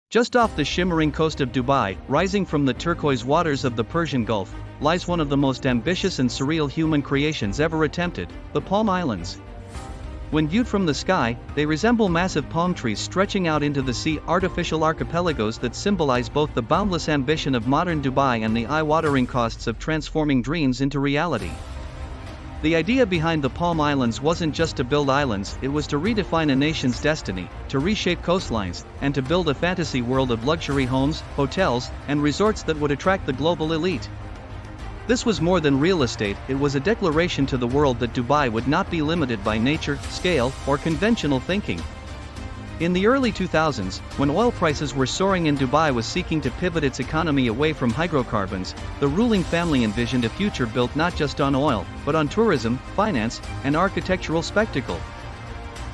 Just off the shimmering coast of Dubai, rising from the turquoise waters of the Persian Gulf, lies one of the most ambitious and surreal human creations ever attempted, the Palm Islands. When viewed from the sky, they resemble massive palm trees stretching out into the sea, artificial archipelagos that symbolize both the boundless ambition of modern Dubai and the eye-watering costs of transforming dreams into reality. The idea behind the Palm Islands wasn't just to build islands, it was to redefine a nation's destiny, to reshape coastlines, and to build a fantasy world of luxury homes, hotels, and resorts that would attract the global elite. This was more than real estate, it was a declaration to the world that Dubai would not be limited by nature, scale, or conventional thinking. In the early 2000s, when oil prices were soaring and Dubai was seeking to pivot its economy away from hydrocarbons, the ruling family envisioned a future built not just on oil, but on tourism, finance, and architectural spectacle.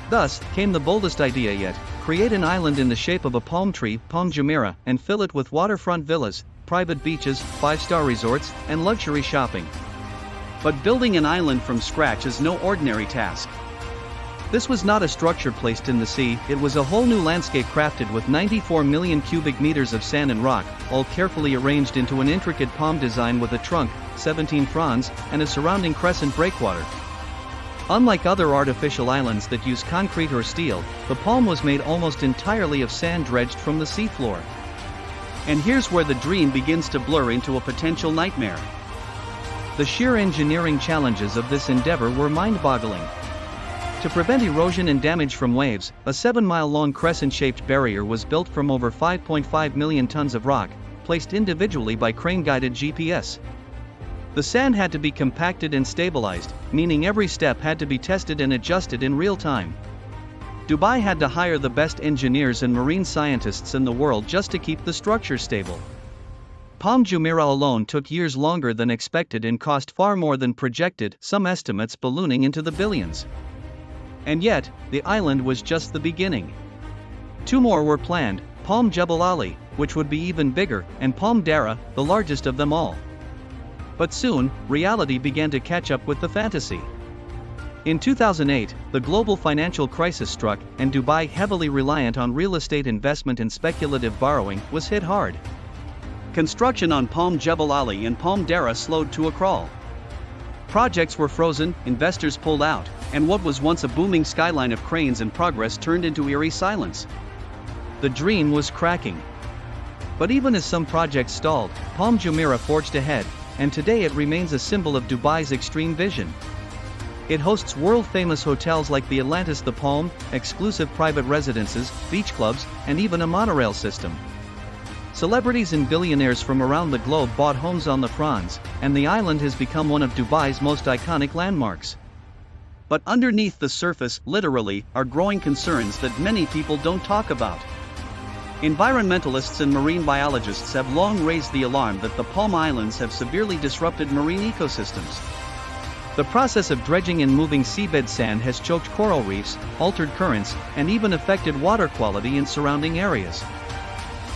Thus came the boldest idea yet: create an island in the shape of a palm tree, Palm Jumeirah, and fill it with waterfront villas, private beaches, five-star resorts, and luxury shopping. But building an island from scratch is no ordinary task. This was not a structure placed in the sea, it was a whole new landscape crafted with 94 million cubic meters of sand and rock, all carefully arranged into an intricate palm design with a trunk, 17 fronds, and a surrounding crescent breakwater. Unlike other artificial islands that use concrete or steel, the palm was made almost entirely of sand dredged from the seafloor. And here's where the dream begins to blur into a potential nightmare. The sheer engineering challenges of this endeavor were mind-boggling. To prevent erosion and damage from waves, a 7-mile-long crescent-shaped barrier was built from over 5.5 million tons of rock, placed individually by crane-guided GPS. The sand had to be compacted and stabilized, meaning every step had to be tested and adjusted in real time. Dubai had to hire the best engineers and marine scientists in the world just to keep the structure stable. Palm Jumeirah alone took years longer than expected and cost far more than projected, some estimates ballooning into the billions. And yet, the island was just the beginning. 2 more were planned, Palm Jebel Ali, which would be even bigger, and Palm Dara, the largest of them all. But soon, reality began to catch up with the fantasy. In 2008, the global financial crisis struck, and Dubai, heavily reliant on real estate investment and speculative borrowing, was hit hard. Construction on Palm Jebel Ali and Palm Dara slowed to a crawl. Projects were frozen, investors pulled out, and what was once a booming skyline of cranes and progress turned into eerie silence. The dream was cracking. But even as some projects stalled, Palm Jumeirah forged ahead, and today it remains a symbol of Dubai's extreme vision. It hosts world-famous hotels like the Atlantis The Palm, exclusive private residences, beach clubs, and even a monorail system. Celebrities and billionaires from around the globe bought homes on the fronds, and the island has become one of Dubai's most iconic landmarks. But underneath the surface, literally, are growing concerns that many people don't talk about. Environmentalists and marine biologists have long raised the alarm that the Palm Islands have severely disrupted marine ecosystems. The process of dredging and moving seabed sand has choked coral reefs, altered currents, and even affected water quality in surrounding areas.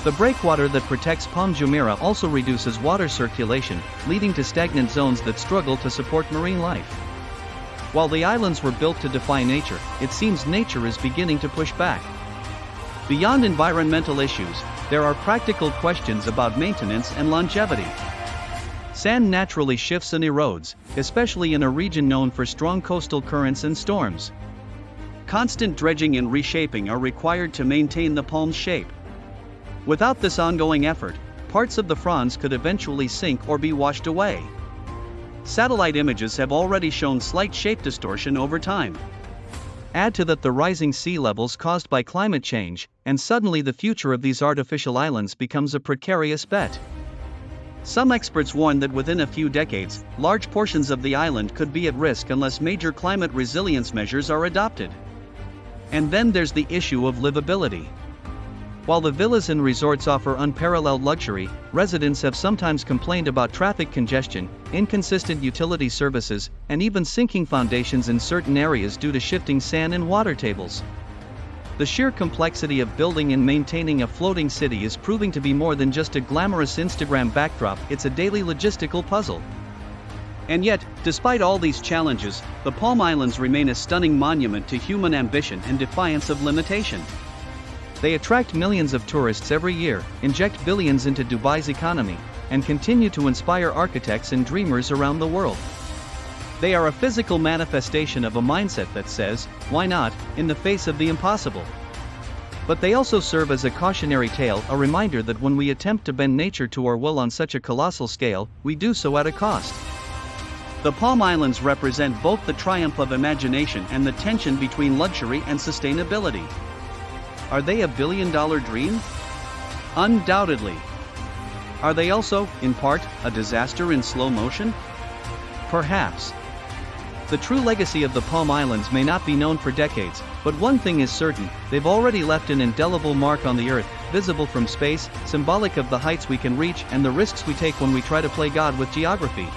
The breakwater that protects Palm Jumeirah also reduces water circulation, leading to stagnant zones that struggle to support marine life. While the islands were built to defy nature, it seems nature is beginning to push back. Beyond environmental issues, there are practical questions about maintenance and longevity. Sand naturally shifts and erodes, especially in a region known for strong coastal currents and storms. Constant dredging and reshaping are required to maintain the palm's shape. Without this ongoing effort, parts of the fronds could eventually sink or be washed away. Satellite images have already shown slight shape distortion over time. Add to that the rising sea levels caused by climate change, and suddenly the future of these artificial islands becomes a precarious bet. Some experts warn that within a few decades, large portions of the island could be at risk unless major climate resilience measures are adopted. And then there's the issue of livability. While the villas and resorts offer unparalleled luxury, residents have sometimes complained about traffic congestion, inconsistent utility services, and even sinking foundations in certain areas due to shifting sand and water tables. The sheer complexity of building and maintaining a floating city is proving to be more than just a glamorous Instagram backdrop, it's a daily logistical puzzle. And yet, despite all these challenges, the Palm Islands remain a stunning monument to human ambition and defiance of limitation. They attract millions of tourists every year, inject billions into Dubai's economy, and continue to inspire architects and dreamers around the world. They are a physical manifestation of a mindset that says, why not, in the face of the impossible. But they also serve as a cautionary tale, a reminder that when we attempt to bend nature to our will on such a colossal scale, we do so at a cost. The Palm Islands represent both the triumph of imagination and the tension between luxury and sustainability. Are they a billion-dollar dream? Undoubtedly. Are they also, in part, a disaster in slow motion? Perhaps. The true legacy of the Palm Islands may not be known for decades, but one thing is certain, they've already left an indelible mark on the Earth, visible from space, symbolic of the heights we can reach and the risks we take when we try to play God with geography.